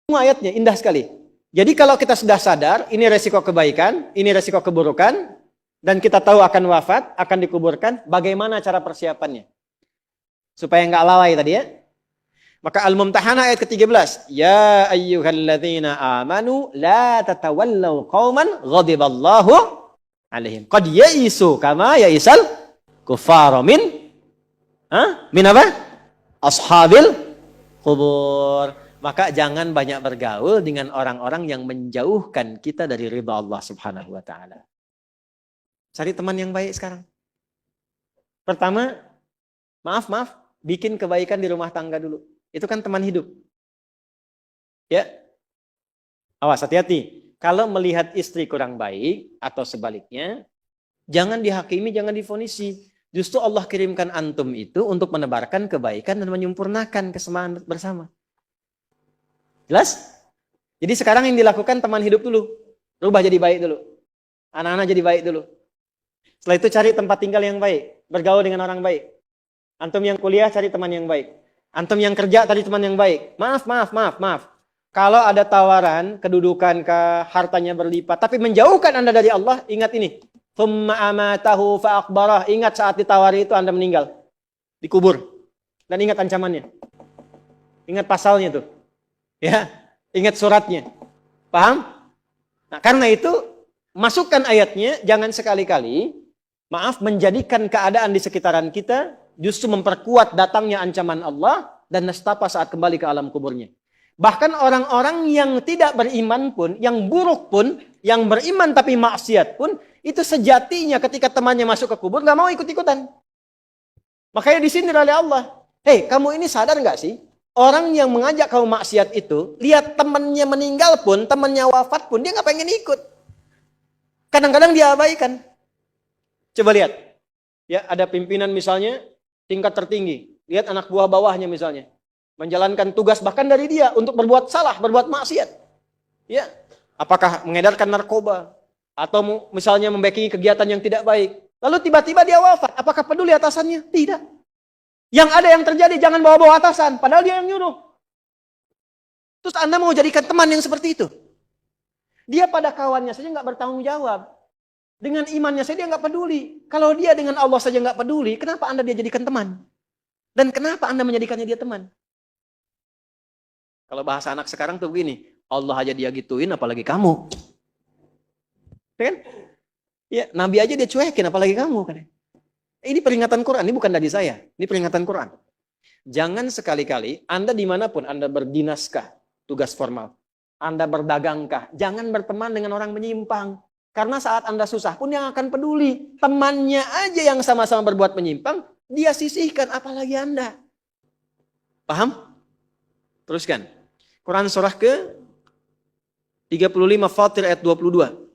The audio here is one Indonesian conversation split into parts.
Semua ayatnya indah sekali. Jadi kalau kita sudah sadar, ini resiko kebaikan, ini resiko keburukan, dan kita tahu akan wafat, akan dikuburkan, bagaimana cara persiapannya? Supaya nggak lalai tadi ya. Maka Al-Mumtahanah ayat ke-13. Ya ayyuhalladzina amanu la tatawallaw qauman ghadiballahu alaihim. Qad ya'isu kama ya'isal kuffara min apa? Ashabil kubur. Maka jangan banyak bergaul dengan orang-orang yang menjauhkan kita dari ridha Allah Subhanahu wa taala. Cari teman yang baik sekarang. Pertama, maaf, bikin kebaikan di rumah tangga dulu. Itu kan teman hidup. Ya. Awas, hati-hati. Kalau melihat istri kurang baik atau sebaliknya, jangan dihakimi, jangan difonisi. Justru Allah kirimkan antum itu untuk menebarkan kebaikan dan menyempurnakan kesemaan bersama. Jelas? Jadi sekarang yang dilakukan teman hidup dulu. Rubah jadi baik dulu. Anak-anak jadi baik dulu. Setelah itu cari tempat tinggal yang baik. Bergaul dengan orang baik. Antum yang kuliah cari teman yang baik. Antum yang kerja cari teman yang baik. Maaf. Kalau ada tawaran, kedudukan, hartanya berlipat, tapi menjauhkan Anda dari Allah, ingat ini. Thumma amatahu fa'akbarah. Ingat saat ditawari itu Anda meninggal. Dikubur. Dan ingat ancamannya. Ingat pasalnya tuh. Ya, ingat suratnya. Paham? Nah, karena itu masukkan ayatnya, jangan sekali-kali menjadikan keadaan di sekitaran kita justru memperkuat datangnya ancaman Allah dan nestapa saat kembali ke alam kuburnya. Bahkan orang-orang yang tidak beriman pun, yang buruk pun, yang beriman tapi maksiat pun, itu sejatinya ketika temannya masuk ke kubur nggak mau ikut-ikutan. Makanya disindir oleh Allah. Hei, kamu ini sadar nggak sih? Orang yang mengajak kamu maksiat itu, lihat temannya meninggal pun, temannya wafat pun, dia nggak pengen ikut. Kadang-kadang dia abaikan. Coba lihat. Ya, ada pimpinan misalnya, tingkat tertinggi. Lihat anak buah bawahnya misalnya. Menjalankan tugas bahkan dari dia untuk berbuat salah, berbuat maksiat. Ya, apakah mengedarkan narkoba. Atau misalnya membackingi kegiatan yang tidak baik. Lalu tiba-tiba dia wafat. Apakah peduli atasannya? Tidak. Yang ada yang terjadi, jangan bawa-bawa atasan. Padahal dia yang nyuruh. Terus Anda mau jadikan teman yang seperti itu? Dia pada kawannya saja nggak bertanggung jawab. Dengan imannya saja dia nggak peduli. Kalau dia dengan Allah saja nggak peduli, kenapa Anda dia jadikan teman? Dan kenapa Anda menjadikannya dia teman? Kalau bahasa anak sekarang tuh begini, Allah aja dia gituin, apalagi kamu. Kan? Ya, Nabi aja dia cuekin, apalagi kamu. Kan? Ini peringatan Quran, ini bukan dari saya. Ini peringatan Quran. Jangan sekali-kali, Anda dimanapun, Anda berdinaskah, tugas formal. Anda berdagangkah, jangan berteman dengan orang menyimpang. Karena saat Anda susah pun yang akan peduli. Temannya aja yang sama-sama berbuat menyimpang, dia sisihkan, apalagi Anda. Paham? Teruskan. Quran surah ke 35 Fatir ayat 22.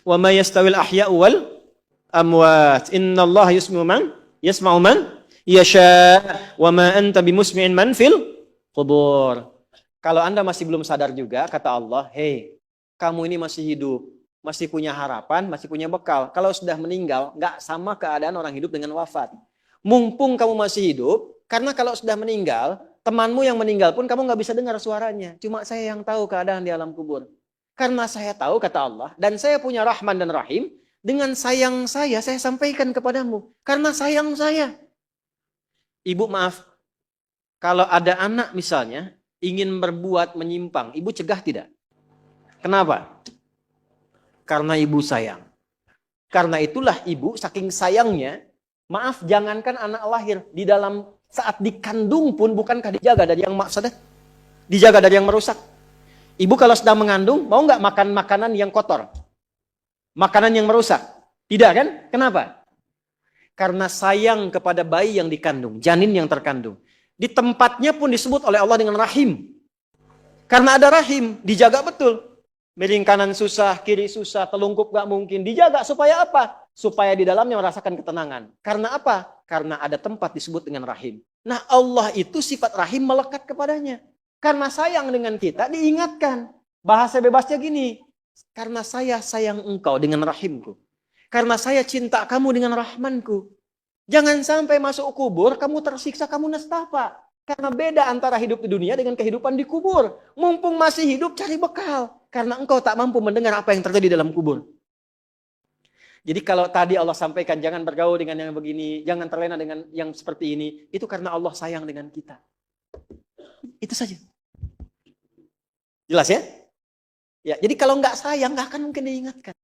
Wa ma yastawil ahya'u wal amwat. Innallaha yasma'u man yasha wa ma anta bimusmi'in man fil qubur. Kalau Anda masih belum sadar juga, kata Allah, hei, kamu ini masih hidup, masih punya harapan, masih punya bekal. Kalau sudah meninggal, nggak sama keadaan orang hidup dengan wafat. Mumpung kamu masih hidup, karena kalau sudah meninggal, temanmu yang meninggal pun kamu nggak bisa dengar suaranya. Cuma saya yang tahu keadaan di alam kubur. Karena saya tahu, kata Allah, dan saya punya Rahman dan Rahim, dengan sayang saya sampaikan kepadamu. Karena sayang saya. Ibu maaf, kalau ada anak misalnya, ingin berbuat menyimpang, ibu cegah tidak? Kenapa? Karena ibu sayang. Karena itulah ibu saking sayangnya, maaf jangankan anak lahir, di dalam saat dikandung pun bukankah dijaga dari yang mafsadat? Dijaga dari yang merusak. Ibu kalau sedang mengandung, mau nggak makan makanan yang kotor? Makanan yang merusak? Tidak kan? Kenapa? Karena sayang kepada bayi yang dikandung, janin yang terkandung. Di tempatnya pun disebut oleh Allah dengan rahim. Karena ada rahim, dijaga betul. Miring kanan susah, kiri susah, telungkup nggak mungkin. Dijaga supaya apa? Supaya di dalamnya merasakan ketenangan. Karena apa? Karena ada tempat disebut dengan rahim. Nah Allah itu sifat rahim melekat kepadanya. Karena sayang dengan kita diingatkan. Bahasa bebasnya gini. Karena saya sayang engkau dengan rahimku. Karena saya cinta kamu dengan rahmanku. Jangan sampai masuk kubur, kamu tersiksa, kamu nestapa. Karena beda antara hidup di dunia dengan kehidupan di kubur. Mumpung masih hidup, cari bekal. Karena engkau tak mampu mendengar apa yang terjadi dalam kubur. Jadi kalau tadi Allah sampaikan jangan bergaul dengan yang begini, jangan terlena dengan yang seperti ini, itu karena Allah sayang dengan kita. Itu saja. Jelas ya? Ya, jadi kalau nggak sayang, nggak akan mungkin diingatkan.